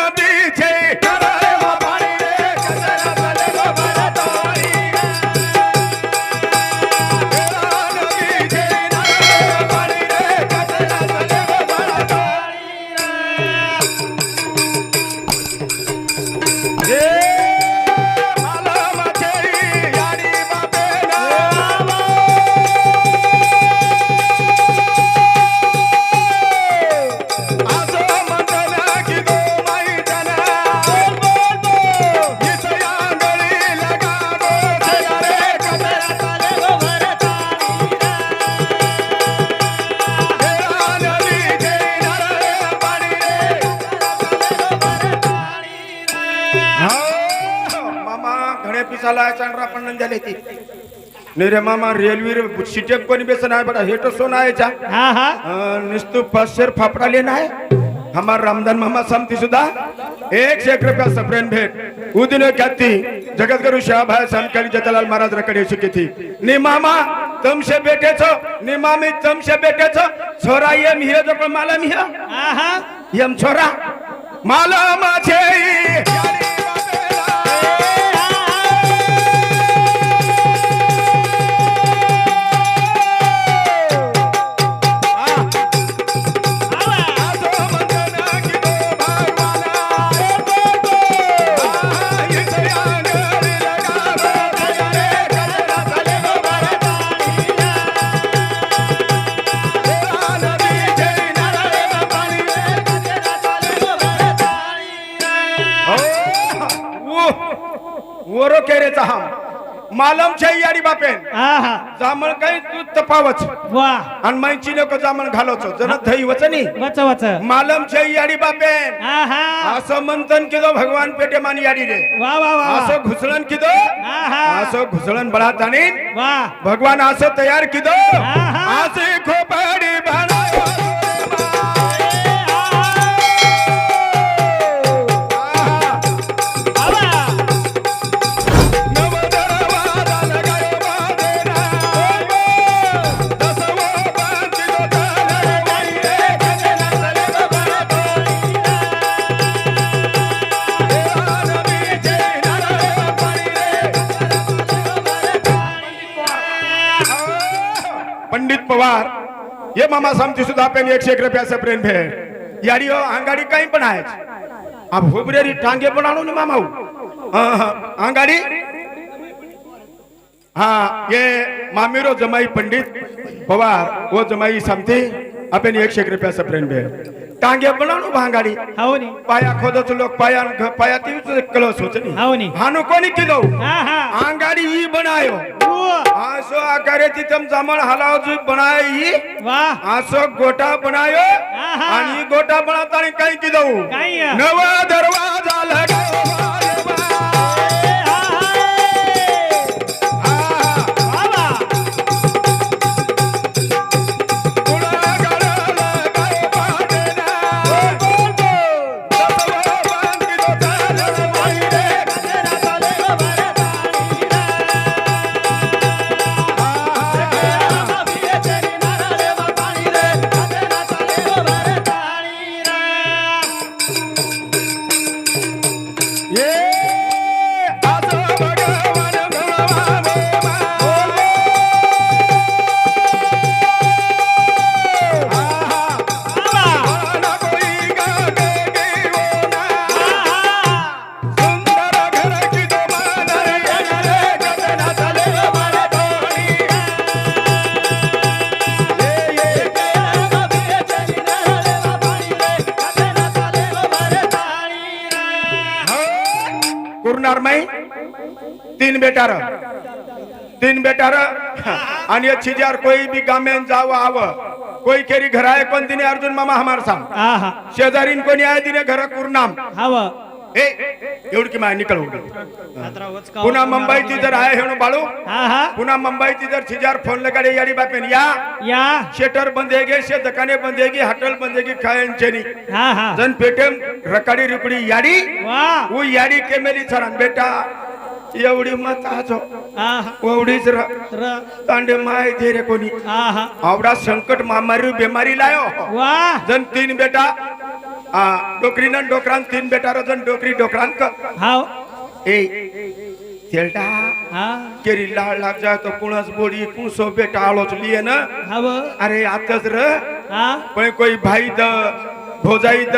नदीचे नरे व पाणी रे कचरा चले गो भरताळी नदीचे नरे व पाणी रे कचरा चले गो भरताळी चांद्रा पण झाले ती निरे मामा रेल्वे शिटेक कोणी बेसन आहे बड़ा हेटो सोना आहे चा हाँ हाँ निस्तु पश्चर फापड़ा लेना है हमार रामदान मामा समती सुधा 1 रुपया सप्रेन भेट उदिनो ख्याति जगत गुरु शाहभाई संतकाली जतलाल महाराज रकडे शिकी थी नि मामा तमसे बेटे छो नि मामी तमसे बेटे छो छोरा यम हिरो जो पण मालम हिरो हाँ हाँ यम छोरा मालम छे वरो केरेचा हम मालम छई याडी बापेन आहा जामण काही तू तपावच वाह आणि मैची नको जामण घालोच जन थई वचनी वच वच मालम छई याडी बापेन आहा असं मंथन किदो भगवान पेटे मान याडी रे वाह वाह वाह असं घुसळण किदो आहा असं घुसळण बळा ताणी वाह भगवान असं तयार किदो आहा असे खोपडी बनायो पंडित पवार ये मामा समती सुद्धा पेन 1 रुपया से प्रेम भेट यारी हो आंगाड़ी कहीं पण आहे अब होबरेरी टांगे बनाणो नि मामा आंगाड़ी हाँ ये मामीरो जमाई पंडित पवार वो जमाई समती अपन 1 रुपया से प्रेम भेट टांगे बनाणो भांगाड़ी हाव नी पाया खोदत लोग पाया ती कलस होचनी हाव नी हानु कोणी किदो आहा आंगाड़ी ई बनायो वाह आसो आकारे ती तम जामण हलाव जो बनाई वाह आसो गोटा बनायो आहा आणि गोटा बनातानी काही किदो काय नवा दरवाजा लगायो तीन बेटार आणि छिजार कोई भी गामेन जाव आव कोई केरी घर आहे कोण दिने अर्जुन मामा हमार सांग आहा शेजारीन कोणी आहे दिने घर कुरनाम हाव ए एवढी की माय निकळ पुन्हा मुंबई ती जर आहे हेणू बाळू आहा पुन्हा मुंबई ती जर छिजार फोन लगाडे याडी बापेन या शेटर बंदेगे शे दुकाने बंदेगी होटल बंदेगी खायन चेनी आहा जन पेटेम रकाडी रुकडी याडी वाह वो याडी के मेली छरन बेटा एवढी मत आजो आहा एवढीच र तांडे माय धे रे कोणी आहा आवडा संकट महामारी बीमारी लायो वाह जन तीन बेटा डोकरी न डोकरान तीन बेटा रो जन डोकरी डोकरान क हाव ए तेलटा हा केरी लाळ लाग जाय तो कुणस बोडी कुसो बेटा आलोच लिए ना हाव अरे आतच र हा पण कोई भाई द भोजाई द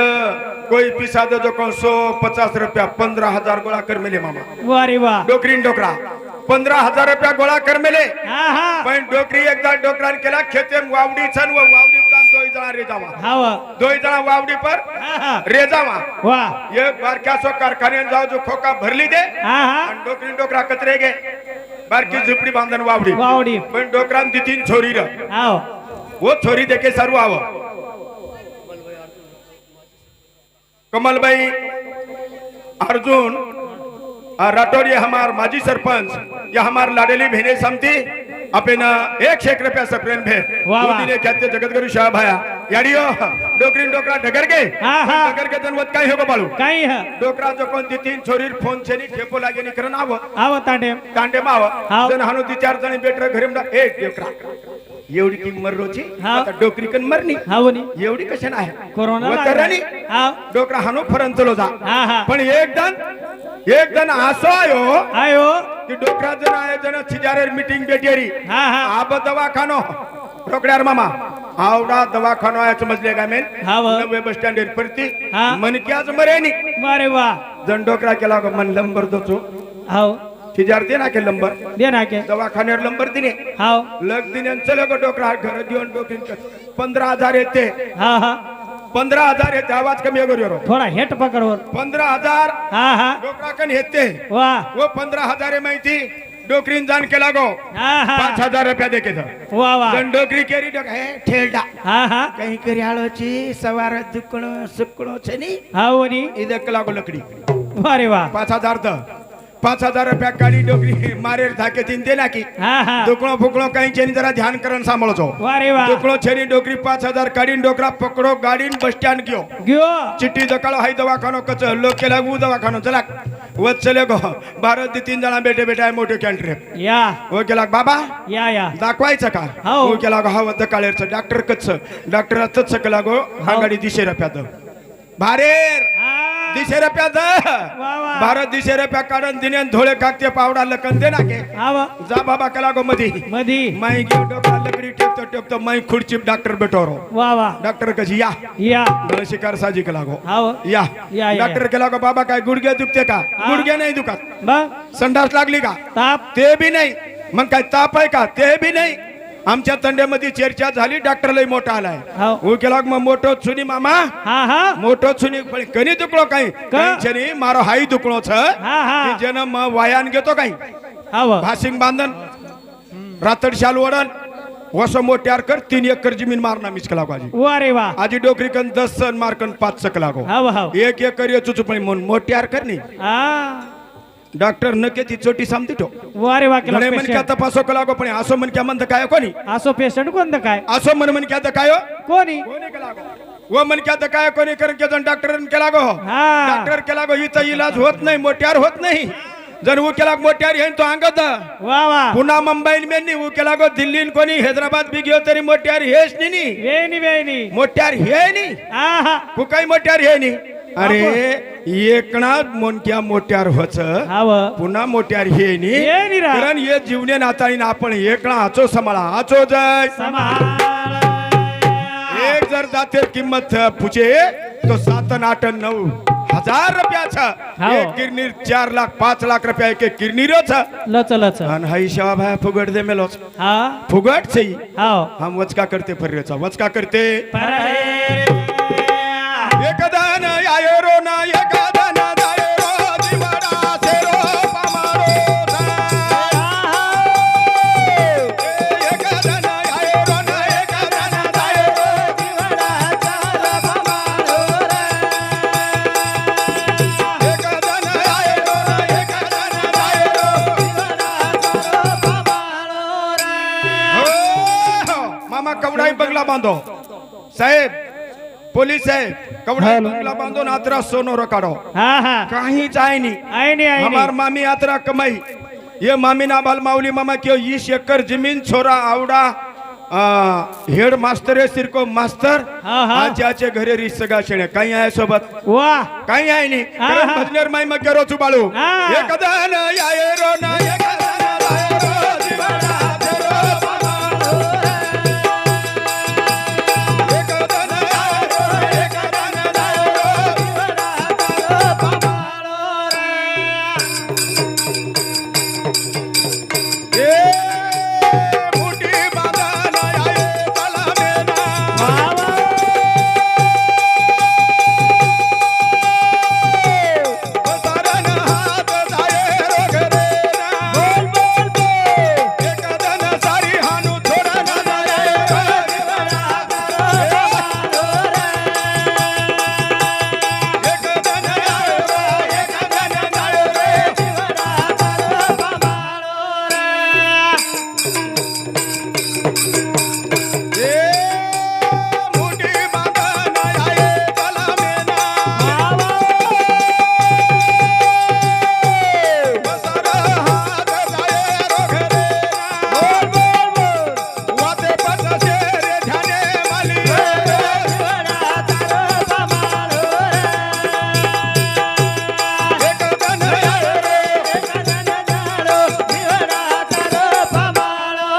कोई पिसा द जो 150 रुपया 15,000 गोळा कर मेले मामा वाह रे वाह डोकरीन डोकरा 15,000 रुपया गोळा कर मेले आहा पण डोकरी एकदा डोकरान केला खेते वावडी छन व वावडी जान दोई जणा रे जावा हाव दोई जणा वावडी पर आहा रे जावा वाह ये बारक्या सो कारखाने जाओ जो खोका भरली दे आहा आणि डोकरी डोकरा कचरे गे बारकी झुपडी बांधन वावडी वावडी पण डोकरान ती तीन छोरी र हाव वो छोरी देखे सर्व आव कमलबाई अर्जुन राठौर ये हमार माजी सरपंच या हमार लाडेली बहने समती अपन 1 रुपया सप्रेन भे वाह, वाह। ने कहते जगतगुरु शाह भाया याडियो डोकरीन डोकरा ढगर के आहा। ढगर के जनवत काय होगो बाळू काही ह डोकरा जो कोण ती तीन छोरीर फोन छेनी ठेपो लागे नि करन आव आव तांडे तांडे माव हाव। जन हानु ती चार जणी बेटर घरी म्हणा ए डोकरा एवढी की मररोची हाव। आता डोकरी कन मरनी हाव नी एवढी कशान आहे कोरोना वतरणी हाव डोकरा हानु फरन चलो जा आहा पण एक दन असो आयो आयो की डोकरा जन आये जन छिजारेर मीटिंग बेटेरी हा हा आब दवाखानो रोकड्यार मामा आवडा दवाखानो आहे समजले का मेन हाव नवे बस स्टँड परती हा। मन क्याच मरेनी वाह रे वाह जन डोकरा केला गो मन लंबर दोचो हाव छिजार दे ना के लंबर दे ना के दवाखान्यावर लंबर दिने हाव लग दिने चलो गो डोकरा घर देऊन डोकरीन 15,000 येते हा हा 15,000 येते आवाज कमी हो गयो थोड़ा हेट पकड़वर 15,000 हा हा डोकरा कन येते वाह वो 15,000 माहिती डोकरीन जान केला गो हा हा 5,000 रुपया देखे था वाह वाह जन डोकरी केरी डोक है ठेलडा हा हा कहीं करी आलो ची सवार दुकणो सुकणो छनी हाव नी इधर कला गो लकड़ी वाह रे वाह 5,000 द 5,000 रुपया काढी डोकरी मारेर धाके तीन देना की हा हा दुकणो फुकणो काही छेनी जरा ध्यान करन सांभाळो वाह रे वाह दुकणो छेनी डोकरी 5,000 काढीन डोकरा पकडो गाडीन बस स्टँड गयो गयो चिट्ठी दकाळो हाय दवाखानो कच लोक केला उ दवाखानो चला वच चले गो भारत ती तीन जणा बेटे बेटा मोठे कॅन्ट्री या ओ केला बाबा या दाखवायचं का हो. ओ केला गो हा दकाळेरचं डॉक्टर कच डॉक्टर आतच सकला गो हा गाडी 200 रुपयात भारेर हा 200 रुपयात वाह वाह भारत 200 रुपया काढून दिने धोळे कागते पावडा लकन दे ना के हाव जा बाबा केला गो मधी मधी माई घेऊ डोकरा लकडी टेपतो टेपतो माई खुर्ची डॉक्टर बेटोरो वाह वाह डॉक्टर कशी या शिकार साजी केला गो हाव या या, या. डॉक्टर केला गो बाबा काय गुडघे दुखते का गुडघे नाही दुखत मग संडास लागली का ताप ते बी नाही मग काय ताप आहे का ते बी नाही आमच्या तंड्यामध्ये चर्चा झाली डॉक्टर लय मोठा आलाय हाव हो केला मग मोठो छुनी मामा हा हा मोठो छुनी पण कनी दुखलो काही छनी मारो हाई दुखलो छ हा हा की जन मग वायान घेतो काही हाव भासिंग बांधन रातड शाल वडन वसो मोठ्यार कर 3 एकर जमीन मारना मिसकला काजी वाह रे वाह आजी डोकरी कन 10 सन मारकन 5 सकला गो हाव हाव 1 एकर ये चुचुपणी म्हणून मोठ्यार करनी हा डॉक्टर नके ती चोटी सामती ठो वाह रे वाह केला गणे मन क्या पेशंट तपासो कला गो पण असो मन क्या मन काय कोणी असो पेशंट कोणतं काय असो मन क्या काय कोणी कोणी केला गो वो मन क्या काय कोणी कर के जन डॉक्टर केला गो हा डॉक्टर केला गो हिचा इलाज होत नाही मोठ्यार होत नाही जर वो केला मोठ्यार येईन तो अंगत वाह वाह पुन्हा मुंबई में वो केला गो दिल्ली कोणी हैदराबाद बी गयो तरी मोठ्यार हेच नी वेणी मोठ्यार हे नी हा हा फुकाई मोठ्यार हे नी अरे एकणा मोनक्या मोठ्यार होच हाव पुन्हा मोठ्यार हे नी हे नी रा. कारण हे जीवने नाताळीन आपण एकणा आचो सांभाळा आचो जाय संभाळ एक जर जाते किंमत पूछे तो 7 8 9 हजार रुपयाचा हाव. एक किरनीर 4 लाख 5 लाख रुपया एक किरनीरोच लच लच आणि हाई शेवा भाया फुगट दे मेलोच हा फुगट सही हाव हम वचका करते फर्रेचा वचका करते परे एकदान आयो रो ना एकदान जायो रो दिवाडा सेरो पामारो एकदान आयो रो ना एकदान जायो रो दिवाडा सेरो पामारो एकदान आयो रो ना एकदान जायो रो दिवाडा सेरो पामारो मामा कवडाई बंगला बांधो साहेब पोलीस आहे कवडा हॅलो. बंगला बांधून आत्रा सोनो काढो हा हा काहीच आहे नहीं आई नहीं आई हमार नहीं मामी आत्रा कमाई ये मामी ना बाल माउली मामा क्यों 20 एकड़ जमीन छोरा आवडा हेड मास्टर है सिर को मास्टर हाँ, हाँ. आज आचे घरे री सगा शेणे काही आहे सोबत वाह काही आहे नाही हा, कारण हा. भजनेर माई मग करो चुबाळू हा. एकदा न याये रो ना एकदा न याये रो जीवना फेरो पमालो एकदा न याये रो एकदा न याये रो जीवना फेरो पमालो ए मुठी बांधा न याये तला मेना बसारन हात जाये रो घरे ना बोल बोल बोल एकदा न सारी हानू थोडा न जाये रो जीवना फेरो पमालो एकदा न याये रो एकदा न याये रो जीवना फेरो पमालो ए मुठी बांधा न याये तला मेना बसार हात जाये रो घरे ना बोल बोल बोल वाते पटसे रे ध्याने माली जीवना फेरो पमालो एकदा न याये रो एकदा न याये रो जीवना फेरो पमालो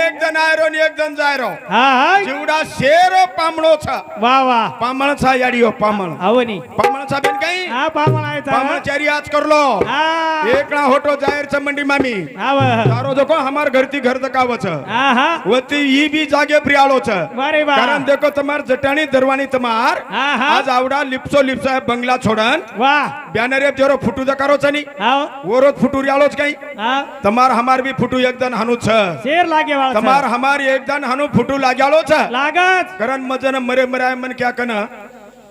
एक जण आयरो आणि एक जण जायरो हा हा जीवडा शेरो पामणो छ वाह वाह पामण छा याडियो पामण आवनी पामण छा बेन काही हा पामण आहे पामण चारी आज करलो हा एकला होटो जायर च मंडी मामी हा वाह. तारो देखो हमार घरती घर दकावच हा हा वती ई बी जागे प्रियालो छ वारे वाह. कारण देखो तमार जटाणी दरवाणी तमार हा हा आज आवडा लिप्सो लिप्सा बंगला छोडन वाह ब्यानरे जोरो फुटू दकारो छ नी हा वरोत फुटू रियालोच काही हा तमार हमार भी फुटू एकदन हानू छ शेर लागे वाला तमार हमार एकदन हानू फुटू लाग्यालो छ लागत कारण मजन मरे मराय मन क्या कन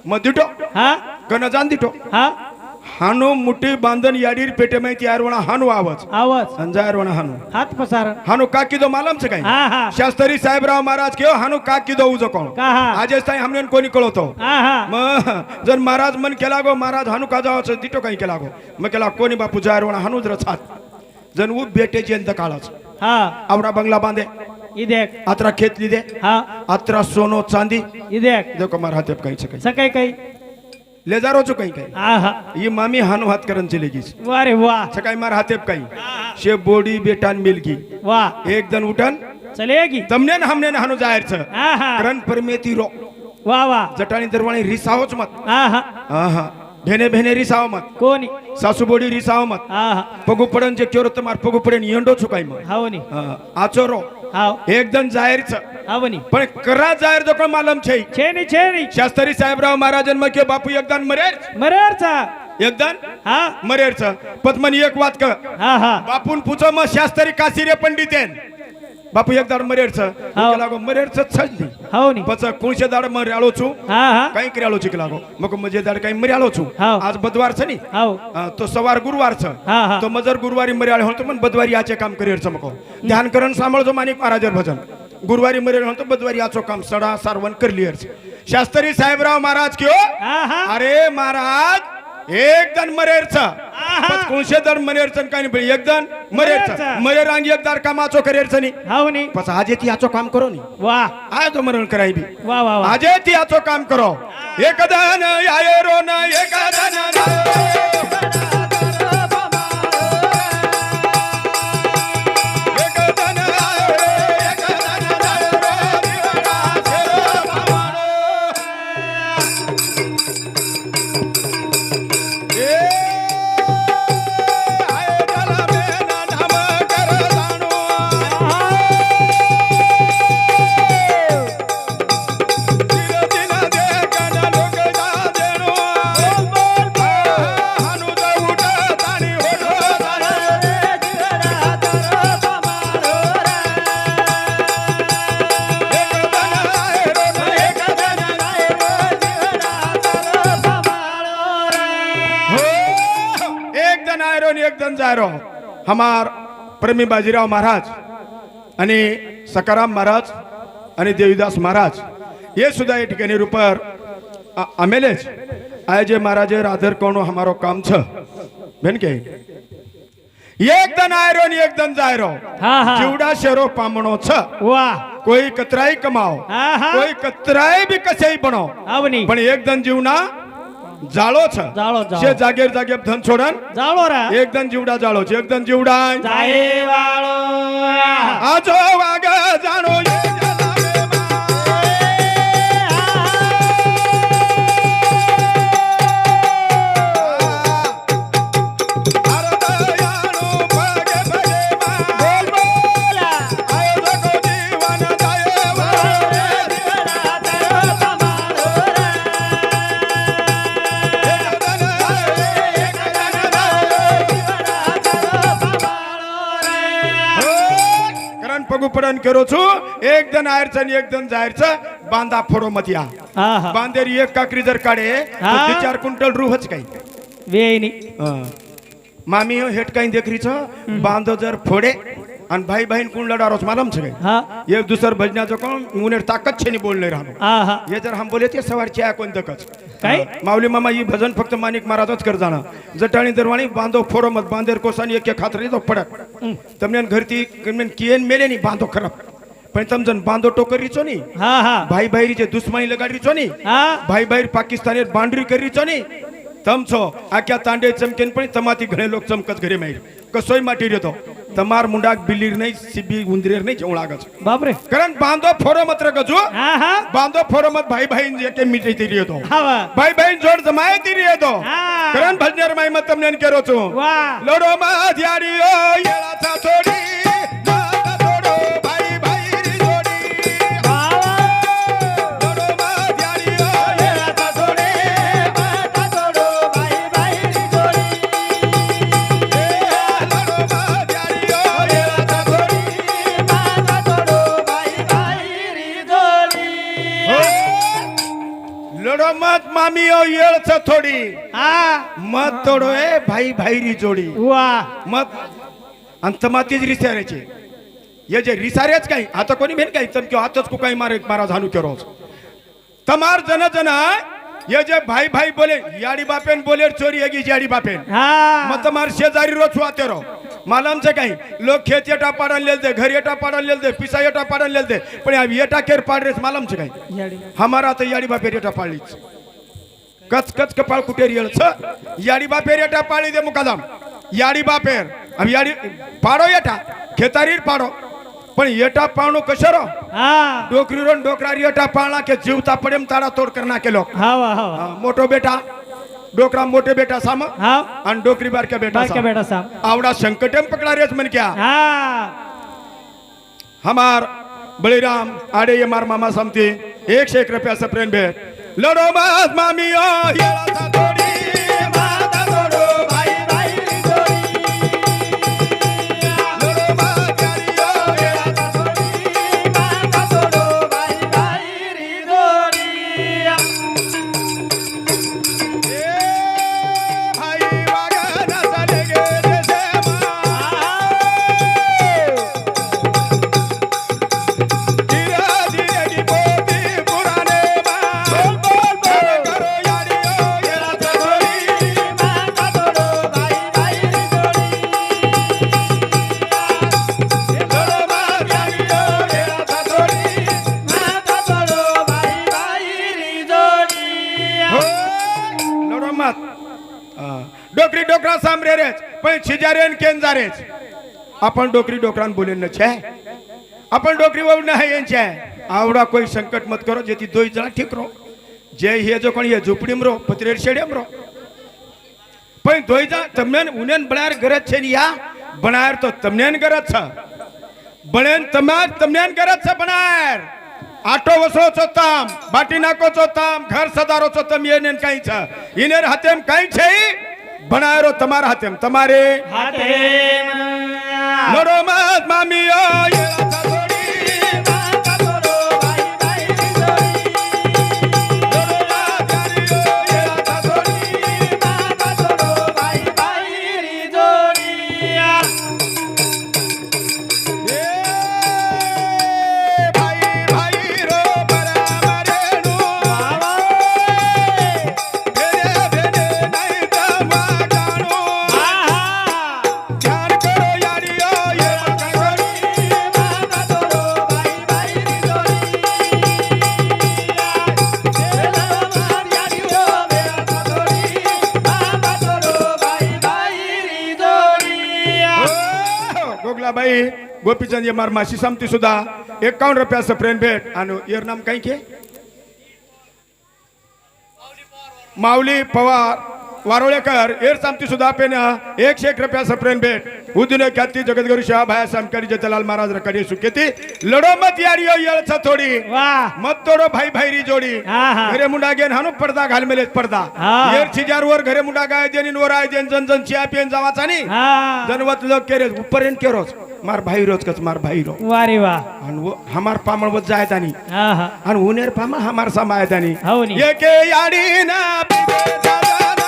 मग दिटो हा कन जान दिटो हा हानो मुठी बांधन याडीर पेटे माहिती यारवणा हानू आवाज आवाज अंजारवणा हानू हात पसार हानू का किदो मालम से काही हा हा शास्त्री साहेबराव महाराज केव हानू का किदो उजो कोण का हा आजेस ताई हमने कोणी कळवतो हा हा मग जर महाराज मन केला गो महाराज हानू का जावच दिटो काही केला गो मग केला कोणी बापू जारवणा हानू जर छात जन उ बेटे जेंत काळाच हा आवडा बंगला बांधे ये देख आत्रा खेत लिदे हा आत्रा सोनो चांदी ये देख देखो मार हाथे काही काही सकाळी काही ले जा रोचो काही काही हा हा ये मामी हानू हात करन चली गीस वारे वाह सकाळी मार हाते काही शे बोडी बेटान मिलगी वाह एक जण उठन चलेगी तमने न हमने न हानू जायरच हा हा करण परमेती रो वाह वाह जटाणी दरवाणी रिसावच मत हा हा हा भेने भेने रिसाव मत कोणी सासू बोडी रिसाव मत हा हा पगू पडन जे क्योर तमार पगू पडन येंडो चुकाई मत हावनी आचोरो हाव एकदम जायरच हावनी पण करा जायर जो कोण मालम छै छेनी शास्त्री साहेबराव महाराजन मग के बापू एकदान मरेर मरेरचा एकदान हा मरेरच पद्मन एक वात क हा हा बापून पूछो मग शास्त्री कासिरे पंडितेन बापू एकदार मरेरच हाव. लागो मरेरच छजली हावनी पच कुणशे दाड मर्यालो छु हा हा काही क्रियालो चिक लागो मग मजे दाड काही मर्यालो छु हाव. आज बुधवार छ नी हाव तो सवार गुरुवार छ हा हा तो मजर गुरुवारी मर्याळ होतो पण बुधवारी आचे काम करेर मको ध्यान करण सांभाळजो माणिक महाराजर भजन गुरुवारी मर्याळ होतो बुधवारी आचो काम सडा सारवण करलियर शास्त्री साहेबराव महाराज क्यो हा हा अरे महाराज एक जण मरेरच आहा. कोणशे जण मरेरच काही नाही एक जण मरेरच मरेरचं. मरेर अंगी एकदार कामाचो करेरच नी हावनी पस आजे ती आचो काम करो नी वाह आय तो मरण कराय बी वाह वाह वाह आजे ती आचो काम करो एकदान आये रो ना एकदान एकदान आये रो, एकदान आये रो, जीवना फेरो पमालो. ए आये जला मेना नाम कर जाणो. दिल दिल देखन लोक जा देणो. हानू ज उठ ताणी होडो जाणे रे जीवना तर पमालो रे. एकदान आये रो ना एकदान आये रो, जीवना तर पमालो रे. हो एक जण आयरो आणि एक जण जायरो हमार प्रेमी बाजीराव महाराज आणि सकाराम महाराज आणि देवीदास महाराज ये सुधा ये ठिकाणी रूपर अमेलेज आज महाराजे राधर कोनो हमारो काम छ बेन के एक दन आयरो ने एक दन जायरो हाँ, हाँ। जीवड़ा शेरो पामणो छ वाह कोई कतराई कमाओ हाँ, हाँ। कोई कतराई भी कसे बनो आवनी पण एक दन जीवना जाळो छ जाळो, जाळो. शे जागेर जागेर धन छोडन जाळो रा एक दन जीवड़ा जाळो छ एक दन जीवड़ा जाए वाळो आजो वाग जाणो ये जलावे बा. अरे दयाळू बगे बगे बा. आयो जगो जीवन जाये वाळे. कारण पगुपडन करो छु एक दन आयरचं एक दन जायरचं बांधा फोडो मत या हा हा बांधेरी एक काकरी जर काढे हा. तर 4 क्विंटल रूहच काही वेणी मामी हो हेट काही देखरीच बांधो जर फोडे आणि भाई बहीण कोण लडारोच मालूम छे हा एक दुसर भजनाचं कोण उन्हें ताकद छे नि बोलणे राहनो हा हा ये जर हम बोले ते सवारची आहे कोण तकच काय? माऊली मामा ही भजन फक्त माणिक महाराजच कर जाणं जटाणी दरवाणी बांधो फोडो मत बांधेर कोसानी एक खातरी तो फडक तमने घरती कियन मेले नि बांधो खराब पण तमजन बांधो टोकरीचो नि हा हा भाई बहिरीचे दुश्मनी लगाडीचो नि हा भाई बहिर पाकिस्तानी बांडरी करीचो नि तम छो आख्या तांडे चमकेन पण तमाती घणे लोक चमकत घरे माहीर कसोय माटी रेतो तमार मुंडाक बिलीर नाही सिबी उंदरेर नाही जेवण लागच बापरे कारण बांधो फोरो मत गजू हा हा बांधो फोरो मत भाई बहीण जे मिटे ती रेतो हा वा भाई बहीण जोड जमाय ती रेतो हा. कारण भजनेर माई मत तमने केरो छु वाह लोडो मा ध्यारी ओ येळाचा थोडी माता थोडो भाई बहिरी जोडी लोडो मा ध्यारी ओ येळाचा थोडी माता थोडो भाई बहिरी जोडी लोडो मा ध्यारी ओ येळाचा थोडी माता थोडो भाई बहिरी लोडो मत मामी ओ येळच थोडी हा मत तोडो ए भाई भाईरी जोडी वाह मत अंतमातीच रिसाऱ्याचे ये जे रिसाऱ्याच काही आता कोणी मेन काही तम किंवा आताच कुकाई मारे मारा झानू केरो तमार जन जन ये जे भाई भाई बोले याडी बापेन बोले चोरी येगी याडी बापेन हा मत तमार शेजारी रोज वाते रो मालम से काही लोग खेत येटा पाडन लेल दे घर येटा पाडन लेल दे पिसा येटा पाडन लेल दे पण अब येटा केर पाड रेस मालम से काही याडी हमारा तो याडी बापेर येटा पाडलीच कच कच कपाळ कुटेर येळच याडी बापेर येटा पाळी दे मुकादम याडी बापेर अब याडी पाडो येटा खेतारीर पाडो पण येटा पावणो कशरो हा डोकरीरोन डोकरारी येटा पाळला के जीवता पडेम तारा तोड करना के लोक हा वा हा वा मोटो बेटा डोकरा मोटे बेटा साम हा आणि डोकरी बारक्या बेटा बारक्या साम बेटा साम आवडा संकटम पकड़ा रेस मन क्या हा हमार बलिराम आडे ये मार मामा समती 101 रुपया सप्रेन भेट लड़ो मत मामी ओ येळाचा थोडी माता थोडो भाई बहिरी जोडी लड़ो मत यारी ओ येळाचा थोडी माता थोडो भाई बहिरी जोडी ए भाई वागना चले गे देशे धीरे धीरे की पोती पुराने बोल बोल बोल करो यारी ओ येळाचा थोडी माता थोडो भाई बहिरी जोडी लड़ो मत यारी ओ येळाचा थोडी माता थोडो भाई बहिरी जोडी लड़ो मत डोकरी डोकरा सामरे रेच पण छिजारेन केंजारेच आपण डोकरी डोकरान बोलेन छे आपण डोकरी वळ नाही यांचे आवडा कोई संकट मत करो जेती दोई जणा ठीक रो जे हे जो कोण ये झोपडीम रो पत्रेर शेडेम रो पण दोई जण तमनेन उनेन बनार गरज छे या बनार तो तमनेन गरज छ बनेन तमार तमनेन गरज छ बनार आटो वसो चोताम बाटी नाको चोताम घर सदारो चोतम येनेन काई छ इनेर हातेम काई छे बनारो तमार हातेम तमारे हाते लड़ो मत मामी ओ येळाचा थोडी माता थोडो भाई बहिरी जोडी लड़ो मत यारी ओ येळाचा थोडी माता थोडो भाई बहिरी जोडी ए भाई भाई रो बराबरे बाई गोपीचंद एमार मासी समती सुद्धा 51 रुपया सप्रेन भेट आणि यर नाम काही के माऊली पवार वारोळेकर एर सामती सुद्धा पेन 101 रुपया सप्रेन भेट उदिन ख्याती जगद्गुरु शाहभाई सामकरी जतलाल महाराज रकडी सुकेती लडो मत यारियो येळचा थोडी वाह मत तोडो भाई भाईरी जोडी हा, हा. घरे मुंडा गेन हानु पडदा घाल मेलेत पडदा हा. एर छिजारवर घरे मुंडा गाय देनिन वर आय देन जन जन चिया पेन जावाचा नी हा जनवत लोग केरे उपरेन केरोस मार भाई रोज कच मार भाई रो वारे वा आणि वो हमार पामळवत जायतानी हा हा आणि उनेर पामा हमार समायतानी हो नी. एके याडी ना बिबे दादाना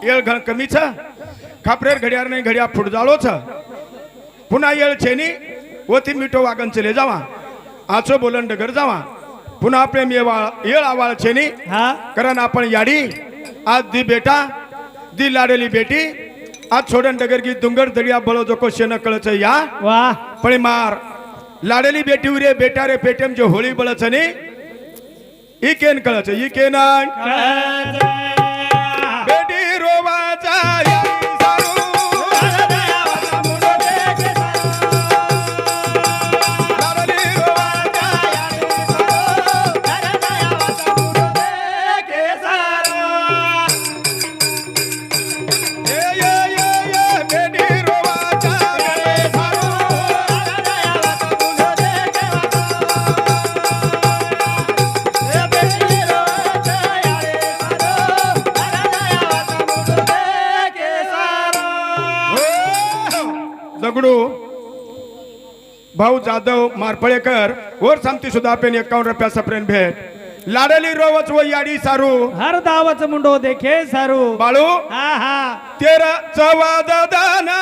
येळ घण कमीच खापरेर घड्याळ नाही घड्या फुट जाळोच पुन्हा येळ छेनी ओती मिठो वागन चले जावा आचो बोलन डगर जावा पुन्हा प्रेम येळ आवाळ छेनी हा कारण आपण याडी आज दी बेटा दी लाडेली बेटी आज छोडन डगर की डुंगर दडिया बळो जोको शेन कळच या वाह पण मार लाडेली बेटी उरे बेटा रे पेटेम जे होळी बळच नी ई केन कळच ई केन बेटी रोवाचा याडी सारू लाडली रोवाचा ये बेटी रोवाचा याडी सारू दगडू भाऊ जाधव मारफळेकर वर सांगती सुद्धा पेन 51 रुपया सप्रेन भेट लाडली रोवच व याडी सारू हर दावच मुंडो देखे सारू बाळू हा हा तेरा चवाद दाना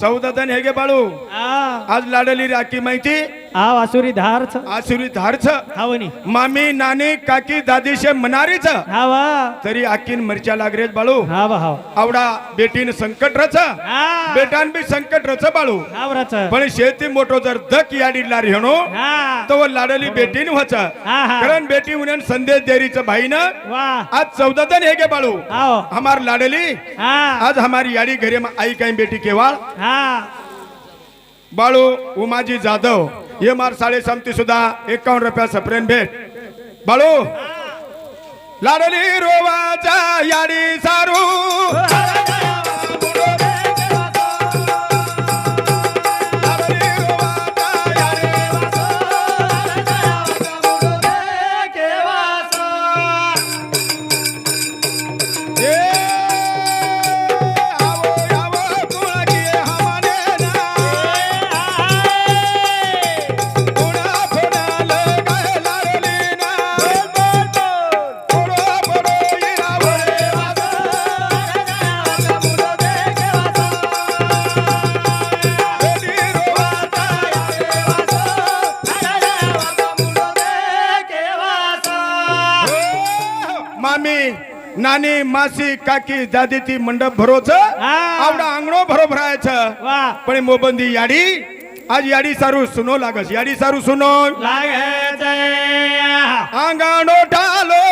चौदादन हेगे बाळू आज लाडली राखी माहिती आ वासुरी धारच आसुरी धारच हावनी मामी नानी काकी दादीशे मनारीच हावा तरी आकीन मरच्या लागरेच बाळू हावा हाव आवडा बेटीन संकट रच हा बेटान बी संकट रच बाळू हावराच पण शेती मोठो जर धक याडी लारी हणो हा तो लाडली बेटीन व्हाच हा हा कारण बेटी उन्हन संदेश देरीचं भाई न वाह आज 14 दिन हेगे बाळू हाव हमार लाडली हा आज हमारी याडी घरे में आई कहीं बेटी केवाळ हा बाळू उमाजी जाधव ये मार साडे समती सुद्धा 51 रुपया सप्रेन भेट बाळू लाडली रोवाचा याडी सारू मामी नानी मासी काकी दादी ती मंडप भरोच आवडा अंगणो भरो भरायचं वाह पण मोबंदी याडी आज याडी सारू सुनो लागस याडी सारू सुनो लागे अंगणो ढालो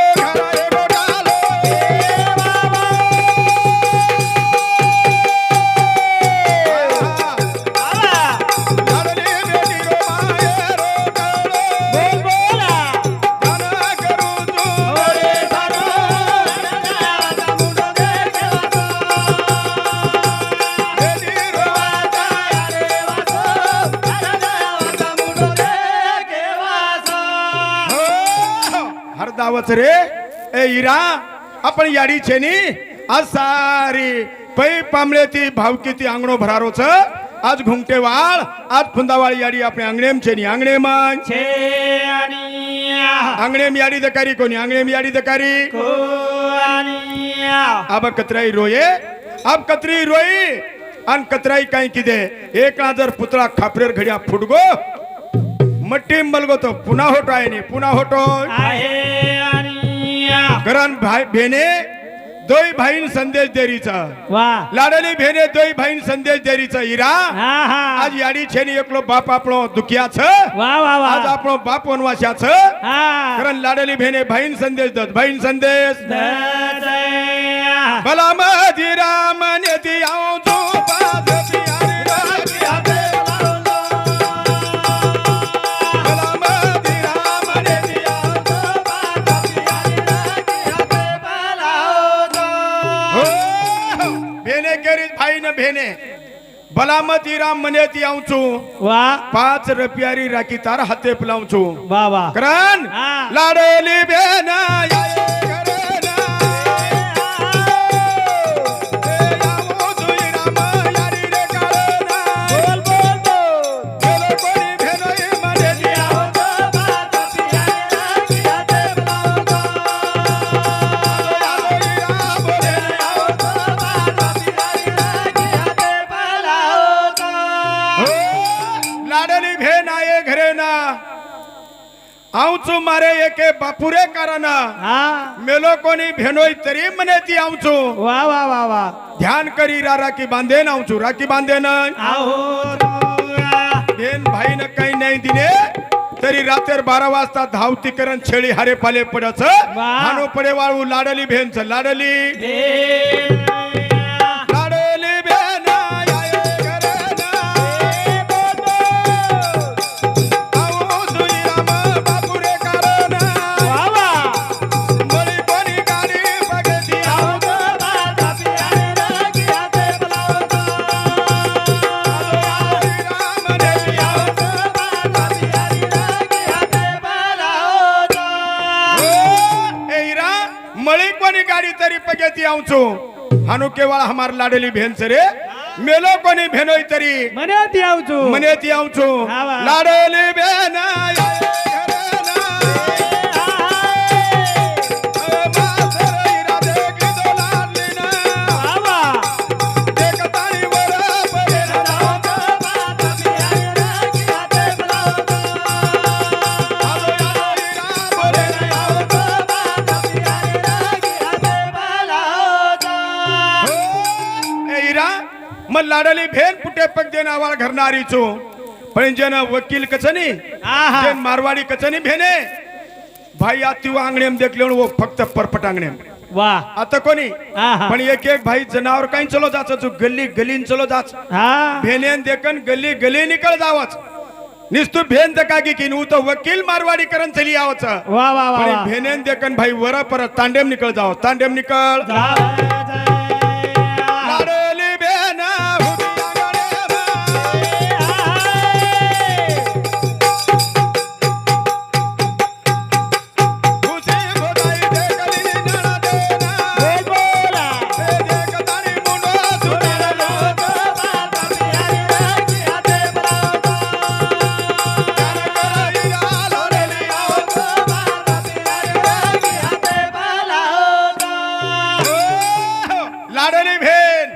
दावच रे ए इरा आपण याडी छेनी आज सारी पै पामळे ती भावकी ती अंगणो भरारोच आज घुंगटे वाळ आज फुंदावाळ याडी आपले अंगणेम छेनी अंगणेम छे आणि अंगणेम याडी दकारी कोणी अंगणेम याडी दकारी को आणि अब कतराई रोये अब कतरी रोई अन कतराई काही किदे एक ना जर पुतळा खापरेर घड्या फुटगो मट्टी मलगो तो पुन्हा होतो आहे नी पुन्हा होतो आहे आणि करण भाई भेने दोई भाईन संदेश देरीचा वा लाडली भेने दोई भाईन संदेश देरीचा इरा हा हा आज याडी छेनी एकलो बाप आपलो दुखियाच वा वा वा आज आपलो बाप वनवाशाच हा करण लाडली भेने भाईन संदेश दत भाईन संदेश दया भला मधी राम नेती आऊ जो पास प्यारे राखी हाते लावलो भला मधी राम नेती आऊ जो पास प्यारे राखी हाते लावलो हो भेने केरी भाई न भेने भलामती राम मनेती आऊचू वा 5 रुपयारी राखी तार हाते पलाऊचू वा वा करण हा. लाडली बेना याये करना ए आमो तुई राम यारी रे करना बोल बोल बोल चलो कोणी भेनोई मनेती आऊचू पास प्यारे राखी हाते पलाऊचू आलोई राम बोले आऊचू पास प्यारे राखी हाते पलाऊचू लाडली भेन आये घरे ना आऊचू मारे एके बापुरे कारण हा मेलो कोणी भेनोई तरी मने ती आऊचू वा वा वा वा ध्यान करी राखी बांधे आऊचू राखी बांधे न आहो भेन भाई न काही नाही दिने तरी रात्र 12 वाजता धावती करण छेळी हारे पाले पडच हानो पडे वाळू लाडली भेनच लाडली लाडली भेन आये घरना आऊ तुई राम बापुरे कारण वा वा मळी कोणी गाडी बघती आऊचू पास प्यारे राखी हाते पलाऊचू आलोई राम नेती आऊचू पास प्यारे राखी हाते पलाऊचू ए इरा मळी कोणी गाडी तरी पगेती आऊचू हानु केवळ हमार लाडली भेन रे मेलो कोणी भेनोई तरी मने ती आवचू मने ती आऊचू हा वा. लाडली भेन आये घरना मासर इरा देखली तो लाडली ना वा वा एक ताळी वर पडे आऊचू पास प्यारे राखी हाते पलाऊचू आलोई राम बोले आऊचू पास प्यारे राखी हाते पलाऊचू ए इरा मग लाडली भेन पुटे पग देन आवाळ घरनारी चो पण जन वकील कचनी आहा. जन मारवाडी कचनी भेने भाई आती आंगणेम देखले वो फक्त परपट आंगणेम वा आता कोणी आहा. पण एक एक भाई जनावर काही चलो जाच जो गल्ली गलीन चलो जाच हा भेनेन देखन गल्ली गली निकळ जावच निस्तू भेन दकागी की नु तो वकील मारवाडी करण चली आवच वा वा वा पण वा भेनेन देखन भाई वर परत तांडेम निकळ जाव तांडेम निकळ लाडली भेन हुबी आंगणेम खुशी बोलाई देखली नळा देना बोल बोला ए देखतानी मुंडो सुनेलो पास प्यारे राखी हाते पलाऊचू जान कराई लाडली आऊचू पास प्यारे राखी हाते पलाऊचू लाडली भेन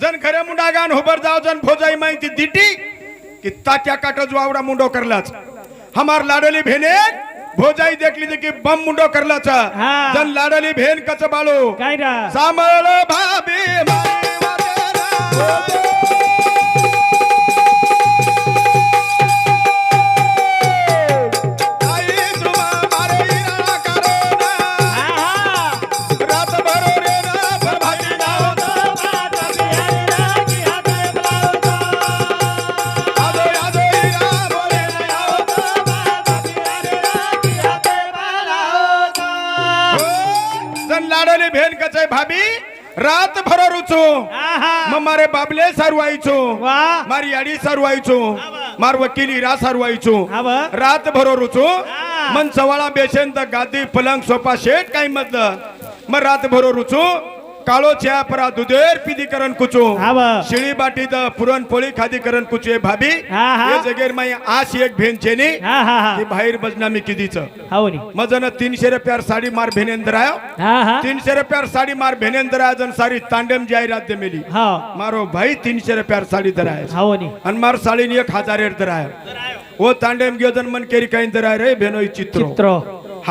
जन खरे मुंडा गान होबर जाव जन भोजाई माहिती दिटी कि तात्या काटज वावडा मुंडो करलाच हमार लाडली भेने भोजाई देखली की बम मुंडो करलाच हा. जन लाडली भेन कच बाळू काय रा सांभाळ भाभी मारी वाटेरा आई तुमा मारे इरा करना आहा रात भर रे ना प्रभाती नाव पास प्यारे राखी हाते पलाऊचू आलो इरा बोले आऊचू पास प्यारे राखी हाते पलाऊचू जन लाडली भेन कचे भाभी रात भर रुचू आहा मग मारे बाबले सारवायचो वा मारी याडी सारवायचो मार वकिली रा सारवायचो आव रात भर रुचू हा मन सवाळा बेसन तर गादी पलंग सोफा शेट काही मधलं मग रातभर रुचू काळो चहा परा दुधेर पिदी करण कुचू हा ब. शिळी बाटी द पुरणपोळी खादी करण कुचू भाभी हा, हा. हे जगेर माई आश एक भेन चेनी हा हा हा ती बाहेर बजनामी किदीच हो नी मजन 300 रुपयार साडी मार भेनेंद्र आयो हा हा 300 रुपयार साडी मार भेनेंद्र आजन सारी तांडम जाहिरात दे मेली हो मारो भाई 300 रुपयार साडी दराय हो नी आणि मार साडी 1000 दराय ओ तांडम गयो जन मन केरी काही दराय रे भेनो चित्रो चित्र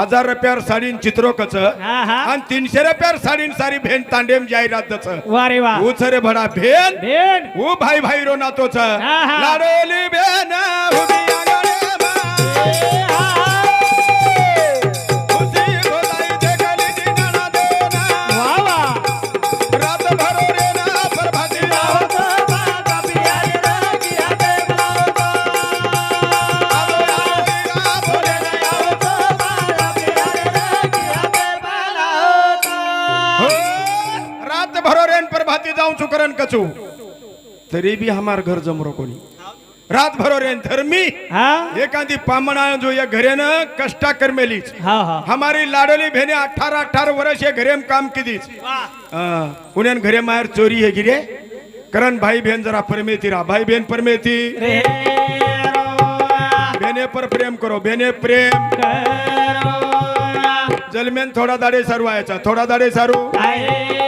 1000 रुपयार साडीन चित्रो कच हा हा आणि 300 रुपयार साडीन सारी भेन तांडेम जाहिरात दच वारे वा उचरे भडा भेन भेन ओ भाई भाई रो नातोच हा. लाडोली भेन उभी आंगणे मा हा, हा. खुशी गोलाई देखली दिना देना वा वा रात भरो रे ना प्रभाती रावत रात भरो रेन प्रभाती जाऊन चुकरन कचू तरी भी हमार घर जमरो कोणी रात भरो रेन धर्मी हा एखादी पामणा जो या घरे न कष्टा कर मेलीच हा हा हमारी लाडोली भेने 18 वर्ष ये घरे में काम कीधीच उन्हें घरे मायर चोरी है गिरे करण भाई बहन जरा परमेती रहा भाई बहन परमेती रे बेने पर प्रेम करो बेने प्रेम करो जलमेन थोड़ा दाडे सारू आयचा थोड़ा दाडे सारू आए